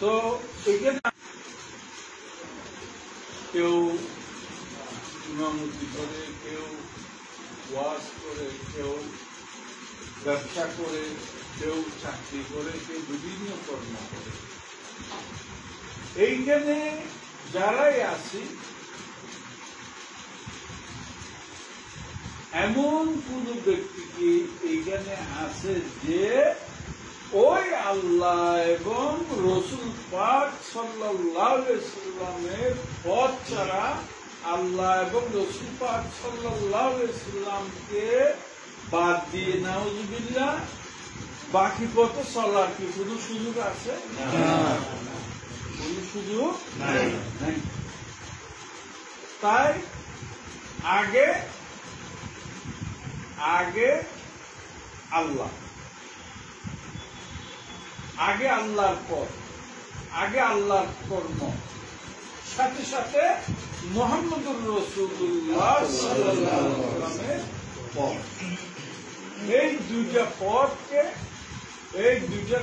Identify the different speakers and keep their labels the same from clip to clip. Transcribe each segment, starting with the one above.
Speaker 1: তো এখানে কেউ ইমামতি করে, কেউ ওয়াজ করে, কেউ ব্যবসা করে, কেউ চাকরি করে, কেউ বিভিন্ন কর্ম করে। এইখানে যারাই আছি এমন কোন ব্যক্তি কি এইখানে আছে যে ওই আল্লাহ এবং রসুল পাক সাল্লাল্লাহু আলাইহি সাল্লামের পথ ছাড়া আল্লাহ এবং রসুল পাক সাল্লাল্লাহু আলাইহি সাল্লামকে বাদ দিয়ে নাউজুবিল্লাহ বাকি পথে চলার কি কোনো সুযোগ আছে? কোনো সুযোগ নাই। তাই আগে আল্লাহ, আগে আল্লাহর পথ, আগে আল্লাহর কর্ম, সাথে সাথে মুহাম্মদুর রাসূলুল্লাহ সাল্লাল্লাহু আলাইহি ওয়াসাল্লামের পথ। এই দুইটা পথকে, এই দুইটা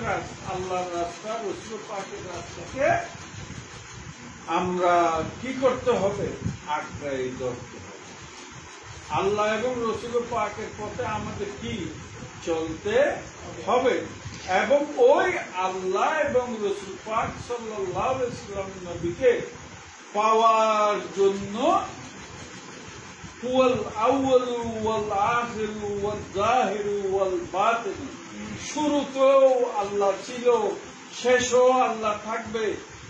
Speaker 1: আল্লাহর রাস্তা, রসুল পাকের রাস্তাকে আমরা কি করতে হবে? আঁকড়াই ধরতে হবে। আল্লাহ এবং রসুল পাকের পথে আমাদের কি চলতে হবে এবং ওই আল্লাহ এবং রসুল পাক সাল্লাল্লাহু আলাইহি ওয়াসাল্লাম নবীকে পাওয়ার জন্য হুয়াল আউয়ালু ওয়াল আখিরু ওয়াল যাহিরু ওয়াল বাতিন, শুরুতেও আল্লাহ ছিল, শেষও আল্লাহ থাকবে,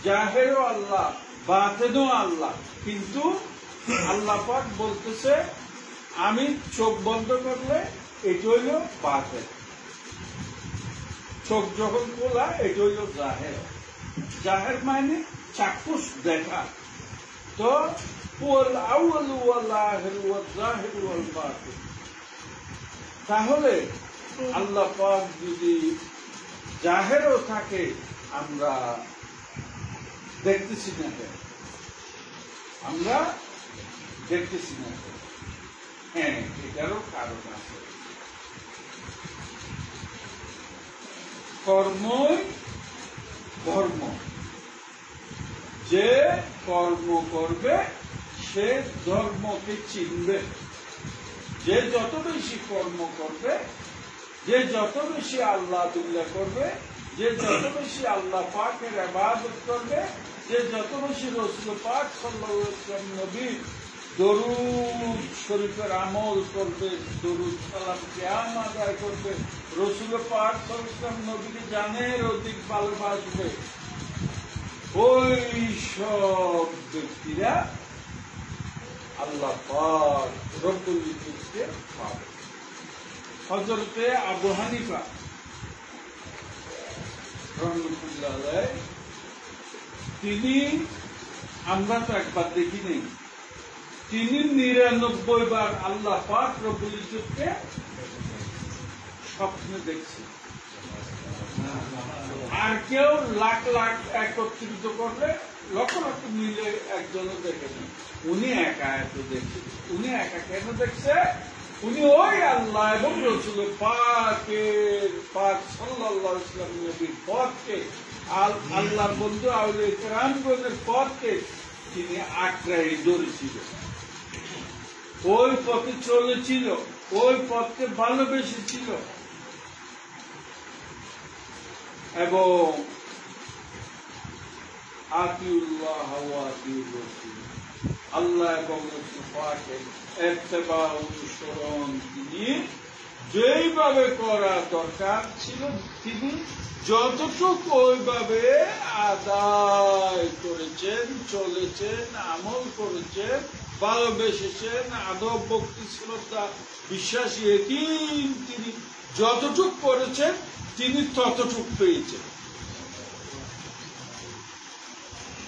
Speaker 1: জাহেরও আল্লাহ, বাতিনও আল্লাহ। কিন্তু আল্লাহ পাক বলতেছে আমি চোখ বন্ধ করলে এটা হইল বাতিন, চোখ যখন খোলা এটা হইল জাহের। জাহের মানে চাক্ষুষ দেখা। তো ওয়াল আউয়ালু ওয়াল আখিরু ওয়াল যাহিরু ওয়াল বাতিন, তাহলে আল্লাহ পাক যদি জাহেরও থাকে আমরা দেখতেছি না কেন? আমরা দেখতেছি না কেন? হ্যাঁ, এটারও কারণ আছে। কর্মই ধর্ম। যে কর্ম করবে সে ধর্মকে চিনবে। যে যত বেশি কর্ম করবে, যে যত বেশি আল্লাহ বিল্লাহ করবে, যে যত বেশি আল্লাহ পাকের ইবাদত করবে, যে যত বেশি রসুল পাক সাল্লাল্লাহু আলাইহি ওয়াসাল্লাম নবীর দরুদ শরীফের আমল করবে, দরুদ সালাম কিয়াম আদায় করবে, রসুল পাক সাল্লাল্লাহু আলাইহি ওয়াসাল্লাম নবীকে জানের অধিক ভালোবাসবে, ওই সব ব্যক্তিরা আল্লাহ পাক রব্বুল ইজ্জতকে পাবে। হযরতে আবু হানিফা রাহমাতুল্লাহ আলাইহি, তিনি, আমরা তো একবার দেখি নেই, তিনি ৯৯ বার আল্লাহ পাক রব্বুল ইজ্জতকে স্বপ্নে দেখছেন। আর কেউ লাখ লাখ একত্রিত করলে লক্ষ লক্ষ মিলে একজনও দেখেনি। উনি একা এত দেখছেন। উনি একা কেন দেখছে? উনি ওই আল্লাহ এবং রসুল পাকের পাক সাল্লাল্লাহু আলাইহি ওয়াসাল্লাম নবীর পথকে, আল্লাহর বন্ধু আউলিয়া কেরামগণের পথকে তিনি আঁকড়াই ধরেছিলেন, ওই পথে চলেছিল, ওই পথকে ভালোবেসেছিল এবং আতিউল্লাহ ওয়া আতিউর রাসূল, আল্লাহ এবং রাসূল পাকের ইত্তেবা অনুসরণ তিনি যেইভাবে করা দরকার ছিল তিনি যতটুকু ওইভাবে আদায় করেছেন, চলেছেন, আমল করেছেন, ভালোবেসেছেন, আদব ভক্তি শ্রদ্ধা বিশ্বাস ইয়াকিন তিনি যতটুকু করেছেন তিনি ততটুক পেয়েছেন।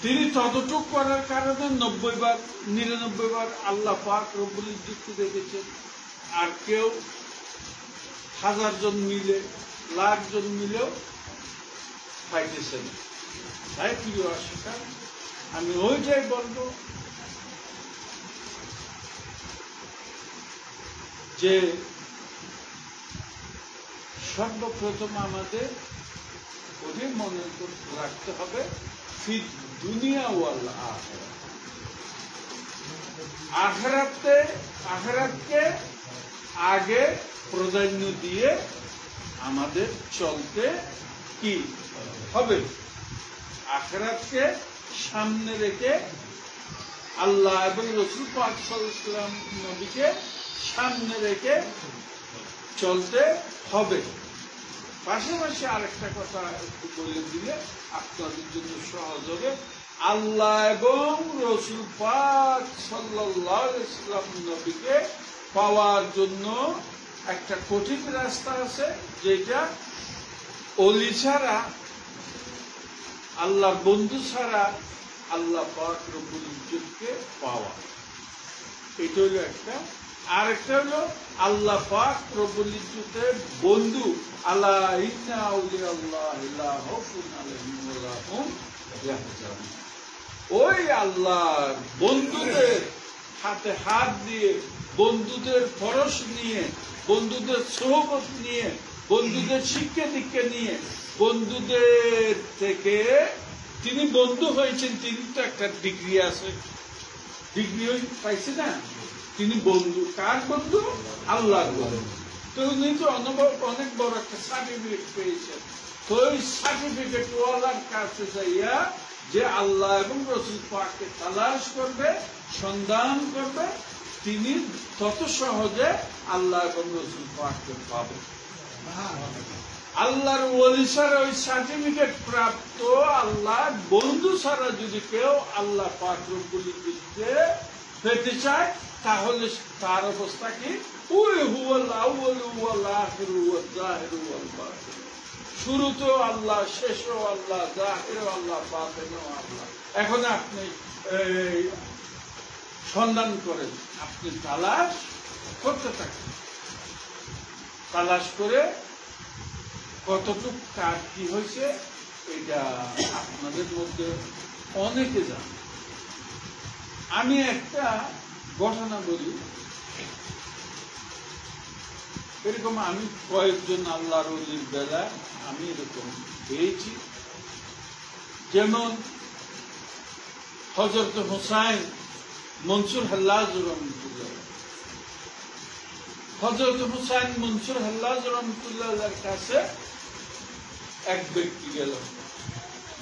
Speaker 1: তিনি ততটুক করার কারণে ৯০ বার ৯৯ বার আল্লাহ পাক রব্বুল ইজ্জতকে দেখেছেন। আর কেউ ১০০০ জন মিলে, লাখ জন মিলেও পাইতেছেন। তাই প্রিয় আশিকা, আমি ওইটাই বলবো যে সর্বপ্রথম আমাদের ওই গভীর মনে রাখতে হবে, ফিদ দুনিয়া ওয়াল আখিরাতে, আখিরাতকে আগে প্রাধান্য দিয়ে আমাদের চলতে কি হবে? আখিরাতকে সামনে রেখে আল্লাহ এবং রাসূল পাক সাল্লাল্লাহু আলাইহি ওয়াসাল্লাম নবীকে সামনে রেখে চলতে হবে। পাশাপাশি আরেকটা কথা একটু বলে দিলে আপনাদের জন্য সহজ হবে। আল্লাহ এবং রাসূল পাক সাল্লাল্লাহু আলাইহি ওয়াসাল্লাম নবীকে পাওয়ার জন্য একটা কঠিন রাস্তা আছে, যেটা ওলি ছাড়া, আল্লাহর বন্ধু ছাড়া আল্লাহ পাক রব্বুল ইজ্জতকে পাওয়া। এটা হলো একটা। আরেকটা হলো আল্লাহ পাক রব্বুল ইজ্জতের বন্ধু, আলা ইন্না আউলিয়া আল্লাহি লা খাউফুন আলাইহিম ওয়া লা হুম ইয়াহজানুন। ওই আল্লাহর বন্ধুদের হাতে হাত দিয়ে, বন্ধুদের পরশ নিয়ে, বন্ধুদের সোহবত নিয়ে, বন্ধুদের শিক্ষা দীক্ষা নিয়ে, বন্ধুদের থেকে তিনি বন্ধু হয়েছেন। তিনি তো একটা ডিগ্রি আছে, ডিগ্রি পাইছে না? তিনি বন্ধু। কার বন্ধু? আল্লাহর বন্ধু। তো উনি তো অনেক বড় একটা সার্টিফিকেট পেয়েছেন। তো ওই সার্টিফিকেট ওয়ালার কাছে যাইয়া যে আল্লাহ এবং রাসূল পাককে তালাশ করবে, সন্ধান করবে, তিনি তত সহজে আল্লাহ এবং রাসূল পাককে পাবে। আল্লাহর ওলি ছাড়া, ওই সার্টিফিকেট প্রাপ্ত আল্লাহর বন্ধু ছাড়া যদি কেউ আল্লাহ পাক রব্বুল ইজ্জতকে পেতে চায়, তাহলে তার অবস্থা কি? ওই হুয়াল আউয়ালু ওয়াল আখিরু ওয়াল যাহিরু ওয়াল বাতিন। শুরুতেও আল্লাহ, শেষেও আল্লাহ, জাহিরও আল্লাহ, বাতিনও আল্লাহ। এখন আপনি সন্ধান করেন, আপনি তালাশ করতে থাকেন। তালাশ করে কতটুক কাজ কি হয়েছে এটা আপনাদের মধ্যে অনেকে জানে। আমি একটা ঘটনা বলি। এরকম আমি কয়েকজন আল্লাহর ওলির বেলা আমি এরকম পেয়েছি। যেমন হযরত হুসাইন মনসুর হাল্লাজ রহমতুল্লাহ। হযরত হুসাইন মনসুর হাল্লাজ রহমতুল্লাহর কাছে এক ব্যক্তি গেল,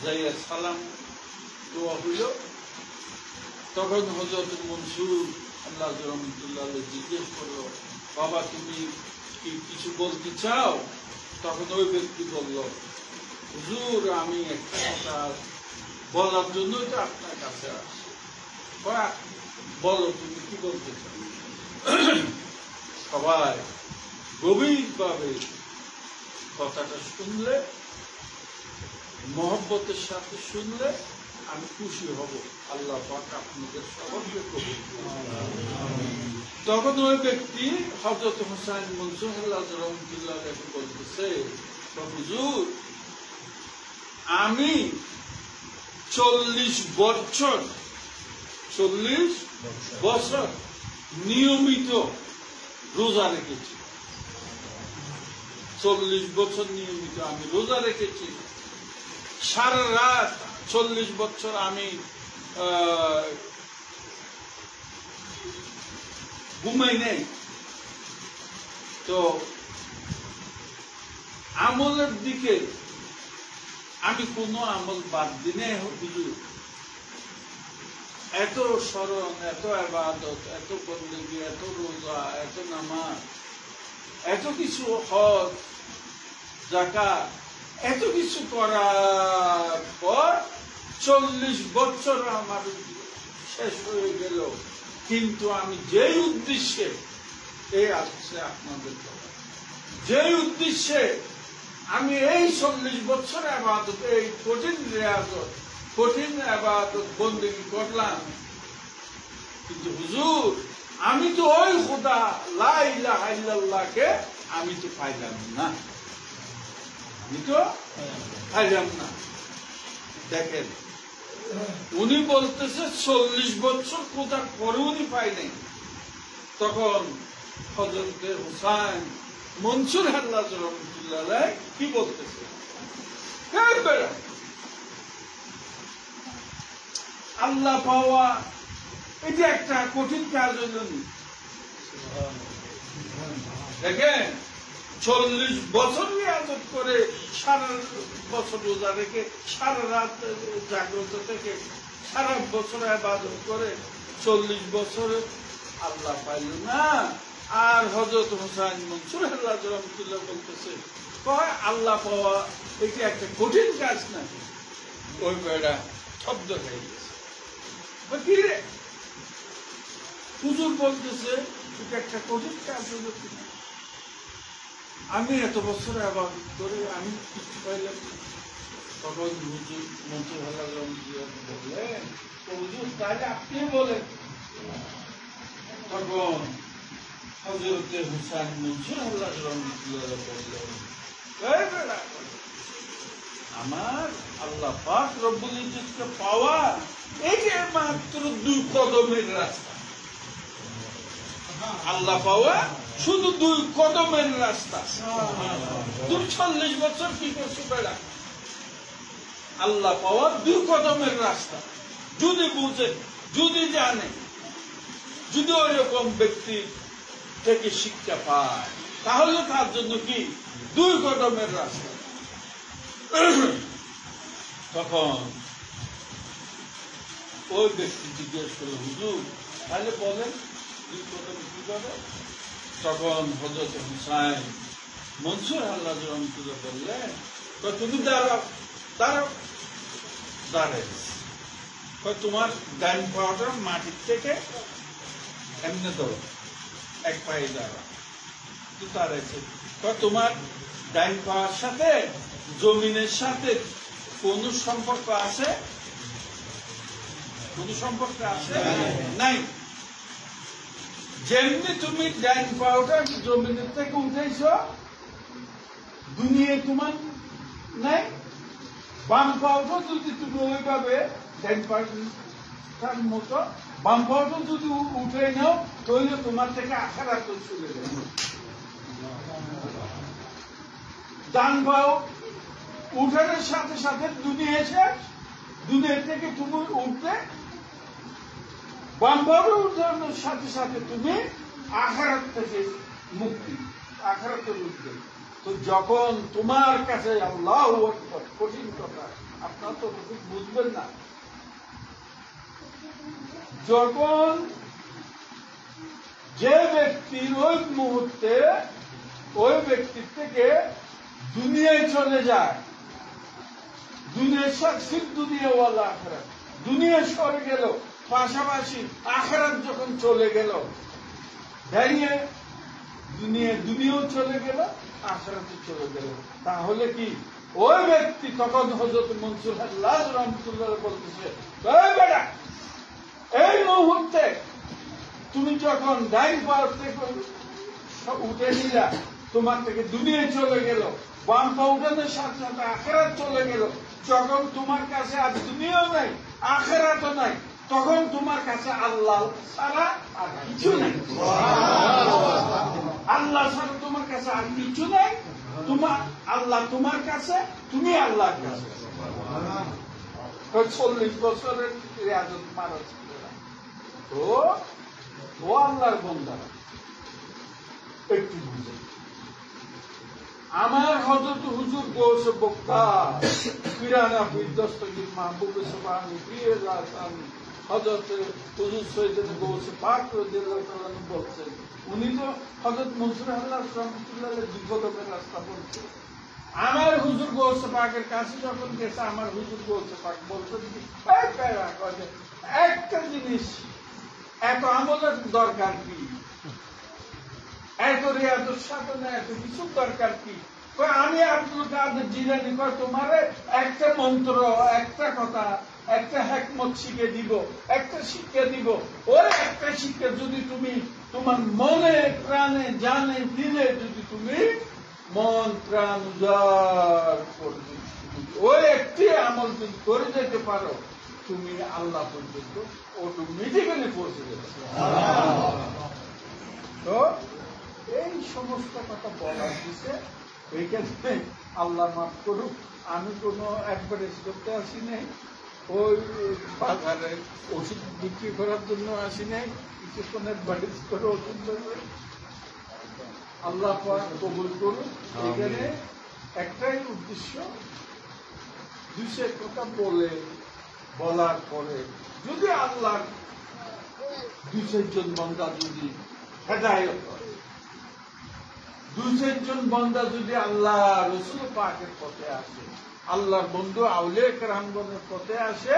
Speaker 1: যাইয়া সালাম দোয়া হইল। তখন হযরত মনসুর হাল্লাজ রহমতুল্লাহ জিজ্ঞেস করলো, বাবা তুমি কি কিছু বলতে চাও? তখন ওই ব্যক্তি বলল, হুজুর আমি একটা কথা বলার জন্যই তো আপনার কাছে আসছি। বলো তুমি কি বলতে চাও? সবাই গভীরভাবে কথাটা শুনলে, মহব্বতের সাথে শুনলে আমি খুশি হব। আল্লাহ পাক আপনাদের সবাইকে কবুল করুন। তখন ওই ব্যক্তি হযরত হুসাইন মনসুর হাল্লাজ রহমতুল্লাহ বলতেছে, হুজুর আমি 40 বছর নিয়মিত রোজা রেখেছি। 40 বছর নিয়মিত আমি রোজা রেখেছি। সারা রাত 40 বছর আমি ঘুমাই নাই। তো আমলের দিকে আমি কোন আমল বাদ দিনে হুজুর এত স্মরণ, এত ইবাদত, এত বন্দেগী, এত রোজা, এত নামাজ, এত কিছু হজ, যাকাত, এত কিছু করার পর 40 বছর আমার শেষ হয়ে গেল। কিন্তু আমি যেই উদ্দেশ্যে, এই আসছে আপনাদের কথা, যেই উদ্দেশ্যে আমি এই 40 বছর ইবাদত, এই কঠিন রিয়াজত, কঠিন ইবাদত বন্দেগী করলাম, কিন্তু হুজুর আমি তো ওই খোদা লা ইলাহা ইল্লাল্লাহকে আমি তো পাইলাম না, আমি তো পাইলাম না। দেখেন উনি বলতেছে 40 বছর খোদার পরে উনি পাই নাই। তখন হযরত হুসাইন মনসুর হাল্লাজ রহমতুল্লাহ কি বলতেছে, আল্লাহ পাওয়া এটা একটা কঠিন কাজ হইল। দেখেন 40 বছর ইবাদত করে, সারা বছর রোজা রেখে, সারা রাত জাগ্রত থেকে, সারা বছর ইবাদত করে 40 বছরে আল্লাহ পাইল না। আর হযরত হুসাইন মনসুর আল্লাহ রহমতুল্লাহ বলতেছে, কয় আল্লাহ পাওয়া এটা একটা কঠিন কাজ না। ওই বেড়া শব্দ হয়ে গেছে, কি রে হুজুর বলতেছে এটা একটা কঠিন কাজ হলো কিনা? আমি এত বছর ইবাদত করে আমি কিছু পাইলাম। তখন হুজুর মনসুর আল্লাহ রহমতুল্লাহ বললেন, হুজুর তাহলে আপনি বলেন। তখন হযরতে হুসাইন মনসুর আল্লাহ রহমতুল্লাহ বললেন, আমার আল্লাহ পাক রব্বুল ইজ্জতকে পাওয়া এটা মাত্র 2 কদমের রাস্তা। আল্লাহ পাওয়া শুধু 2 কদমের রাস্তা। 40 বছর কি করছে বেড়া? আল্লাহ পাওয়া 2 কদমের রাস্তা। যদি বুঝে, যদি জানে, যদি ওইরকম ব্যক্তি থেকে শিক্ষা পায়, তাহলে তার জন্য কি 2 কদমের রাস্তা। তখন ওই ব্যক্তি জিজ্ঞেস করল, হুজুর তাহলে বলেন 2 কদম কি করে? তখন হযরত হুসাইন মনসুর আল্লাহ রহমতুল্লাহ বললেন, তুমি দাঁড়াও দাঁড়াও। দাঁড়াই তোমার ডান পাওয়াটা মাটির থেকে এমনি ধরো, 1 পায়ে দাঁড়াও। দাঁড়াইছে, তোমার ডান পাওয়ার সাথে জমিনের সাথে কোন সম্পর্ক আছে? কোন সম্পর্ক আছে? নাই। যেমনি তুমি ডান পাওয়াটা জমিনের থেকে উঠেছ, দুনিয়ায় তোমার নাই। বাম পাওয়াটা যদি তুমি ওইভাবে ডান পাওয়ার মতো বাম পাওয়াটা যদি উঠে নাও, তাহলে তোমার থেকে আখিরাত চলে যাবে। ডান পাও উঠানোর সাথে সাথে দুনিয়া শেষ, দুনিয়া থেকে তুমি উঠবে। বাম পাও উঠানোর সাথে সাথে তুমি আখিরাত থেকে মুক্তি, আখিরাতে উঠবে। তো যখন তোমার কাছে আল্লাহু আকবার, কঠিন কথা, আপনার তো বুঝবেন না। যখন যে ব্যক্তির ওই মুহূর্তে ওই ব্যক্তির থেকে দুনিয়ায় চলে যায়, দুনিয়ার সাক্ষীর দুনিয়াওয়ালা আখিরাত, দুনিয়া সরে গেল, পাশাপাশি আখিরাত যখন চলে গেল, দাঁড়িয়ে দুনিয়াও চলে গেল, আখিরাতে চলে গেল, তাহলে কি ওই ব্যক্তি তখন হযরত মনসুর আল্লাহ রহমতুল্লাহ বলতেছে, বেটা এই মুহূর্তে তুমি যখন ডাইন পাওয়ার থেকে উঠে নিলা, তোমার থেকে দুনিয়া চলে গেল, বাম পা উঠানোর সাথে সাথে আখিরাত চলে গেল, যখন তোমার কাছে আর দুনিয়াও নাই, আখিরাতও নাই, তখন তোমার কাছে আল্লাহ ছাড়া আর কিছু নাই। আল্লাহ ছাড়া তোমার কাছে আর কিছু নাই। তোমার আল্লাহ তোমার কাছে, তুমি আল্লাহর কাছে। 40 বছরের রিয়াজত মারা ছিল। তো ও আল্লাহর বান্দারা একটু বুঝে, আমার হযরত হুজুর গৌসে বক্তা পিরানা বিদ্যস্তগীর মাহবুব সুবহানি প্রিয় রাসান হযরত হুজুর সৈয়দ গৌসে পাক রাদিয়াল্লাহু তাআলা বলছেন, উনি তো হযরত মনসুর আল্লাহ রহমতুল্লাহের 2 কদমের রাস্তা বলছে। আমার হুজুর গৌসে পাকের কাছে যখন গেছে, আমার হুজুর গৌসে পাক বলছেন, একটা জিনিস, এত আমলের দরকার কি, এত রিয়াজত সাধনা, এত কিছু দরকার কি? আমি আব্দুল কাদের জিলানী তোমার একটা মন্ত্র, একটা কথা, একটা হিকমত শিখে দিব, একটা শিক্ষা দিব। ওই একটা শিক্ষা যদি তুমি তোমার মনে প্রাণে জানে দিলে, যদি তুমি মন প্রাণ উজাড় করবে, ওই একটি আমল যদি করে যেতে পারো, তুমি আল্লাহ পর্যন্ত অটোমেটিক্যালি পৌঁছে যাবে। তো এই সমস্ত কথা বলার দিচ্ছে এইখানে আল্লাহ মাফ করুক, আমি কোনো অ্যাডভার্টাইজ করতে আসি নাই, ওই বাজারে ওষুধ বিক্রি করার জন্য আসি নাই, কিছুক্ষণ অ্যাডভার্টাইজ করে ওষুধ দেবে। আল্লাহ পাক কবুল করুন। এখানে একটাই উদ্দেশ্য, দুইশো কথা বলার পরে যদি আল্লাহ 200 জন বান্দা যদি হেদায়েত হয়, 200 জন বান্দা যদি আল্লাহ রসুল পাকের পথে আসে, আল্লাহর বন্ধু আউলিয়া কেরামগণের পথে আসে,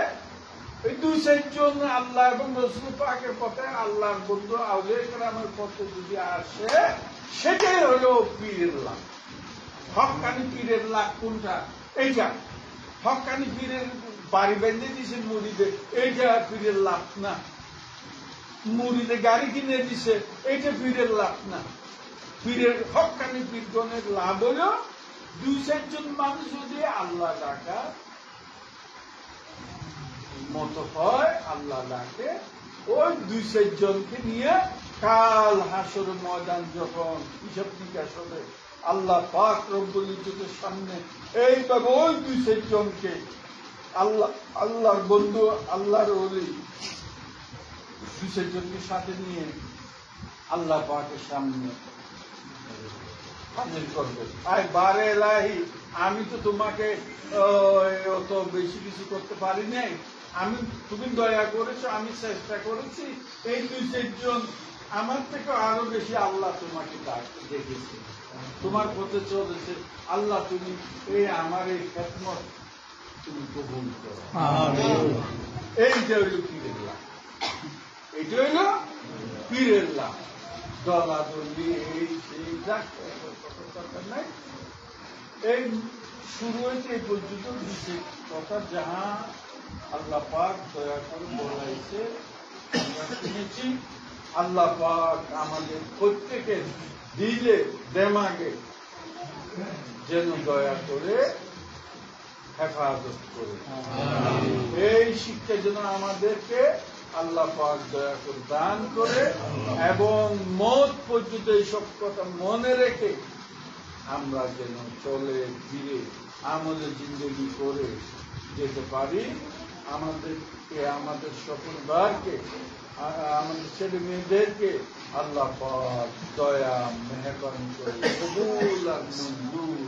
Speaker 1: এই 200 জন আল্লাহ এবং রসুল পাকের পথে, আল্লাহর বন্ধু আউলিয়া কেরামের পথে যদি আসে, সেটাই হলো পীরের লাভ। হক্কানি পীরের লাভ কোনটা? এইটা। হক্কানি পীরের বাড়ি বেঁধে দিছে মুড়িতে, এইটা পীরের লাভ না। মুড়িতে গাড়ি কিনে দিছে, এইটা পীরের লাভ না। পীরের হক্কানি পীরগণের লাভ হলো 200 জন মানুষ যদি আল্লাহ ডাকা মতো হয়, আল্লাহ ডাকে, ওই 200 জনকে নিয়ে কাল হাসর ময়দান যখন হিসাব নিকাশ হবে, আল্লাহ পাক রব্বুল ইজ্জতের সামনে এইভাবে ওই 200 জনকে আল্লাহর বন্ধু, আল্লাহর ওলি 200 জনকে সাথে নিয়ে আল্লাহ পাকের সামনে হাজির করবে। আয় বারে এলাহি, আমি তো তোমাকে অত বেশি কিছু করতে পারি নাই, তুমি দয়া করেছো, আমি চেষ্টা করেছি, এই 200 জন আমার থেকে আরো বেশি আল্লাহ তোমাকে দেখেছে, তোমার পথে চলেছে। আল্লাহ তুমি এই আমার এই খেদমত তুমি কবুল করো। এইটা হইল পীরের লাভ, এইটা হইল পীরের লাভ। দলাদলি এই সেই দরকার নাই। এই শুরু হয়েছে এই পর্যন্ত কথা, যাহা আল্লাহ পাক দয়া করে বলাইছে আমরা শুনেছি। আল্লাহ পাক আমাদের প্রত্যেকের দিলে দেমাগে যেন দয়া করে হেফাজত করে, এই শিক্ষা যেন আমাদেরকে আল্লাহ পাক দয়া করে দান করে, এবং মত পর্যন্ত এইসব কথা মনে রেখে আমরা যেন চলে ফিরে আমাদের জিন্দগি করে যেতে পারি। আমাদেরকে, আমাদের সকলকে, আমাদের ছেলে মেয়েদেরকে আল্লাহ পাক দয়া মেহেরবানি করে কবুল আর মঞ্জুর।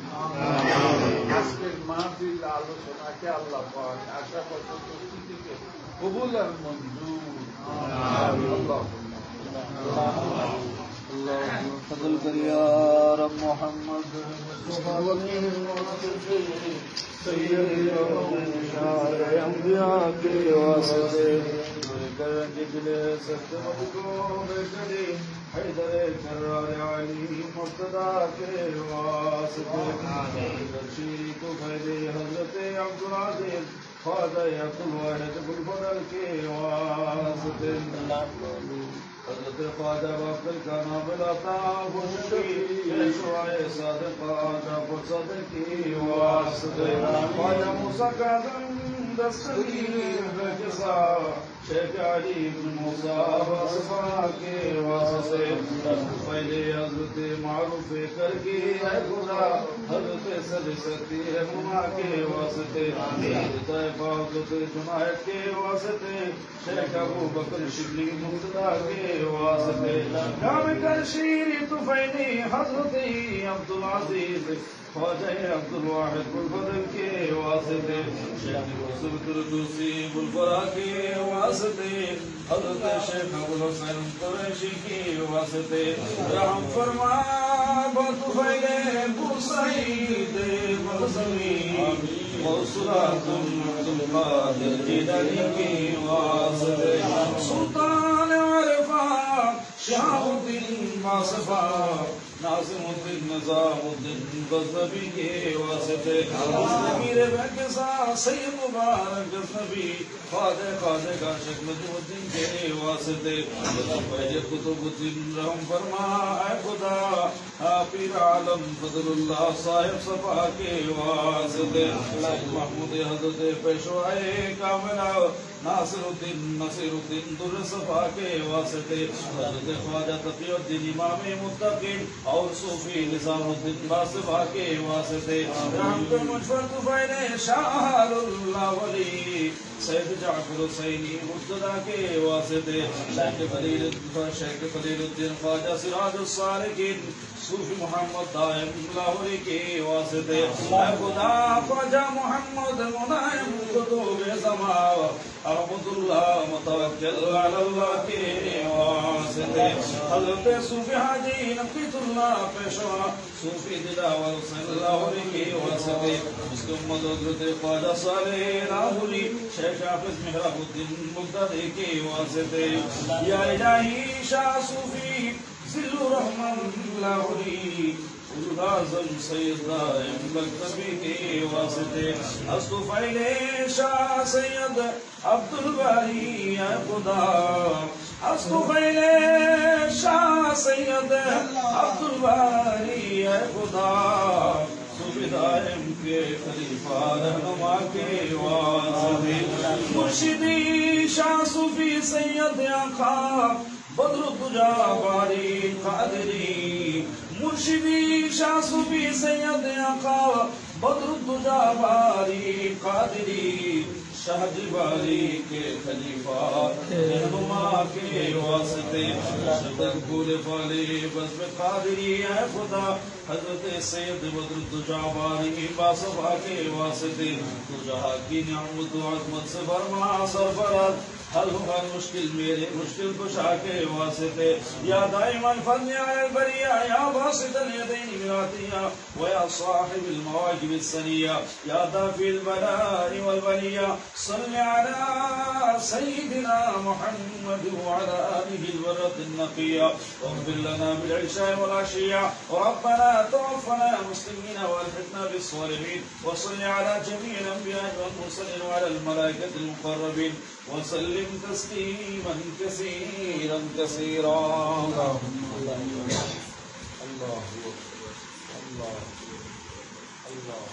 Speaker 1: আজকের মাহফিল আলোচনাকে আল্লাহ পাক আশা পদ্ধতিকে কবুল আর মঞ্জুর। اللهم فضل कर या रब मोहम्मद सैयद अंबिया के वास्ते कर जिले सत्य को बेचदे हैदर करार अली मुर्तदा के वास्ते दर्शी तो फैदे हजरत अब्दुल अजीज ख्वाजा अब्दुल वाहिद बुलबुल के वास्ते हजरत ख्वाजा वाकई का नाबिल अता खुशी यशवाए सादिक ख्वाजा फुर्सत की वास्ते ख्वाजा मूसा का दस्तगीर बेकसा शेख अली इब्न मूसा वसफा के वास्ते पहले हजरत मारूफ करके है खुदा हजरत सदसती है मुना के वास्ते हजरत बावत जुनायद के वास्ते शेख अबू बकर शिबली मुर्तदा के वास्ते नाम कर शीर तुफैनी हजरत अब्दुल अजीज ख्वाजा अब्दुल वाहिद बुलबुल के वास्ते शेख यूसुफ तुरदूसी बुलबुरा के वास्ते हजरत शेख अबुल हुसैन कुरैशी के वास्ते रहम फरमा बतुफैले बुसईद मरसमी मौसुलातुल कादिर जिलानी के वास्ते सुल्तान अरफात शहाबुद्दीन मासफा नाज़िमुद्दीन निज़ामुद्दीन गज़नवी के वास्ते मीर बेकसा सैयद मुबारक गज़नवी ख्वाजा का शेख नजमुद्दीन के वास्ते फैज़ कुतुबुद्दीन रहम फरमा ऐ खुदा पीर आलम फजलुल्लाह साहिब सफा के वास्ते महमूद हजरत पेशवाए कामिला नासिरुद्दीन नसीरुद्दीन दुर सफा के वास्ते हजरत ख्वाजा तकीउद्दीन इमाम मुत्तकीन
Speaker 2: اور صوفی نظام الدین باصفہ کے واسطے رحمت مجفر طفیل شاہ اللہ ولی سید جعفر حسینی مرتضی کے واسطے شیخ خلیل الدین خواجہ سراج السالکین صوفی محمد دائم لاہوری کے واسطے خدا خواجہ محمد منائم قطب زمان احمد اللہ متوکل علی اللہ کے واسطے حضرت صوفی حاجی نقیت اللہ پیشوا صوفی دلاور حسین لاہوری کے واسطے مسلم حضرت خواجہ صالح لاہوری شیخ حافظ محراب الدین مقتدی کے واسطے یا الہی شاہ صوفی ذل الرحمن لاہوری اعظم سید دائم مکتبی کے واسطے اصطفیل شاہ سید عبد الباری اے خدا اصطفیل شاہ سید عبد الباری اے خدا صوفی دائم کے خلیفہ رہنما کے واسطے مرشدی شاہ صوفی سید آقا بدر الدجا باری قادری مرشدی شاہ صوفی سید آقا بدر الدجا باری قادری شاہ جباری کے خلیفہ رہنما کے واسطے شدت گول فالی بزم قادری اے خدا حضرت سید بدر الدجا باری باصفہ کے واسطے تو جہاں کی نعمت و عظمت سے فرما سرفراز حل ہو ہر مشکل میرے مشکل کشا کے واسطے یا دائم الفضل علی البریہ یا باسط الیدین براتیہ ویا صاحب المواجب السنیہ یا دافی البلاء والبلیہ صلی علی سیدنا محمد وعلى آلہ الورد النقیہ واغفر لنا بالعشاء والعشیہ وربنا توفنا مسلمین والحقنا بالصالحین وصل على جميع الانبیاء والمرسلین وعلى الملائکة المقربین وسلم تسليما كثيرا كثيرا اللهم الله الله الله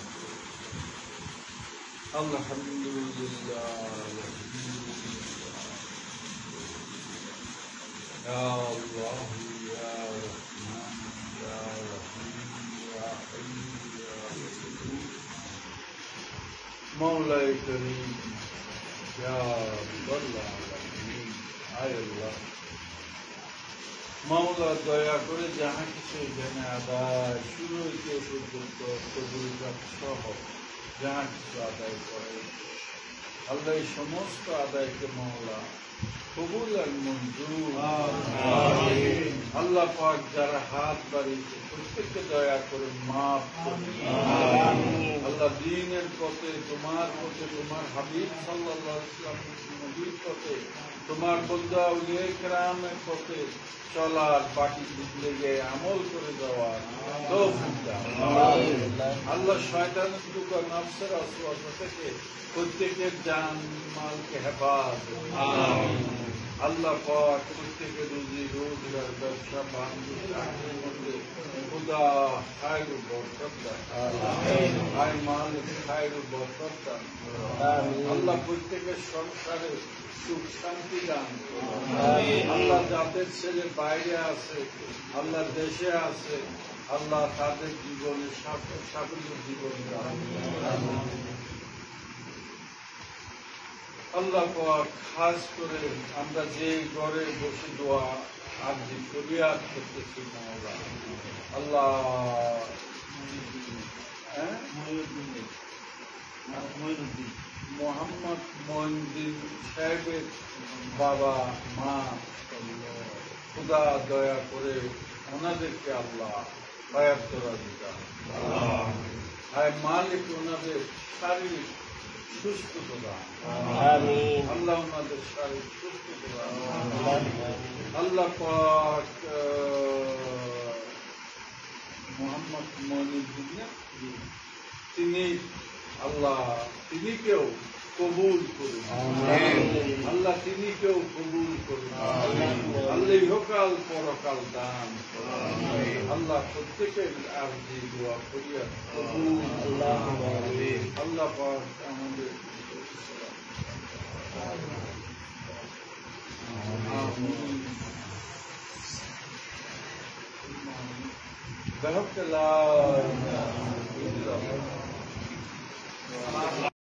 Speaker 2: الحمد لله يا الله يا رحمن يا رحيم يا حي يا قيوم مولاي كريم یا رب العالمین আয় আল্লাহ মাওলা দয়া করে যাহা কিছু এখানে আদায় শুরু হইতে পর্যন্ত কবুল সহ যাহা কিছু আদায় করে আল্লাহ এই সমস্ত আদায়কে মাওলা কবুল আর মঞ্জুর আল্লাহ পাক যারা হাত বাড়িয়েছে প্রত্যেককে দয়া করে মাফ করে আল্লাহ দ্বীনের পথে তোমার হাবিব সাল্লাল্লাহু আলাইহি ওয়াসাল্লাম নবীর পথে তোমার বন্দা আউলিয়া কেরামের পথে চলার বাকি জিন্দেগি আমল করে দেওয়ার তৌফিক দাও আল্লাহ শয়তানের দুঃখ নফসের ওয়াসওয়াসা থেকে প্রত্যেকের জান মালকে হেফাজত আল্লাহ পাক প্রত্যেকের রুজি রোজগার ব্যবসা বাণিজ্যের মধ্যে খুদা খায়র ও বরকত দান আয় মালিক খায়র ও বরকত দান আল্লাহ প্রত্যেকের সংসারে সুখ শান্তি দান আল্লাহ যাদের ছেলে বাইরে আছে আল্লাহ দেশে আছে আল্লাহ তাদের জীবনে সাফল্য জীবন দান আল্লাহ পাক খাস করে আমরা যে ঘরে বসে দোয়া আরজি ফরিয়াদ করতেছি মাওলা আল্লাহ মোহাম্মদ মঈনুদ্দিন সাহেবের বাবা মা খুদা দয়া করে ওনাদেরকে আল্লাহ হায়াত করা দিতাম হায় মালিক ওনাদের শারীরিক সুস্থতা আল্লাহ ওনাদের শারীরিক সুস্থতা আল্লাহ পাক মোহাম্মদ মঈনুদ্দিন তিনি আল্লাহ তিনি কেউ কবুল করুন আল্লাহ তিনি কেউ কবুল করুন আল্লাহ ইহকাল পরকাল দান আল্লাহ প্রত্যেকের আরজি দোয়া করিয়া আল্লাহ পাক আমাদের আমিন
Speaker 1: بحق لا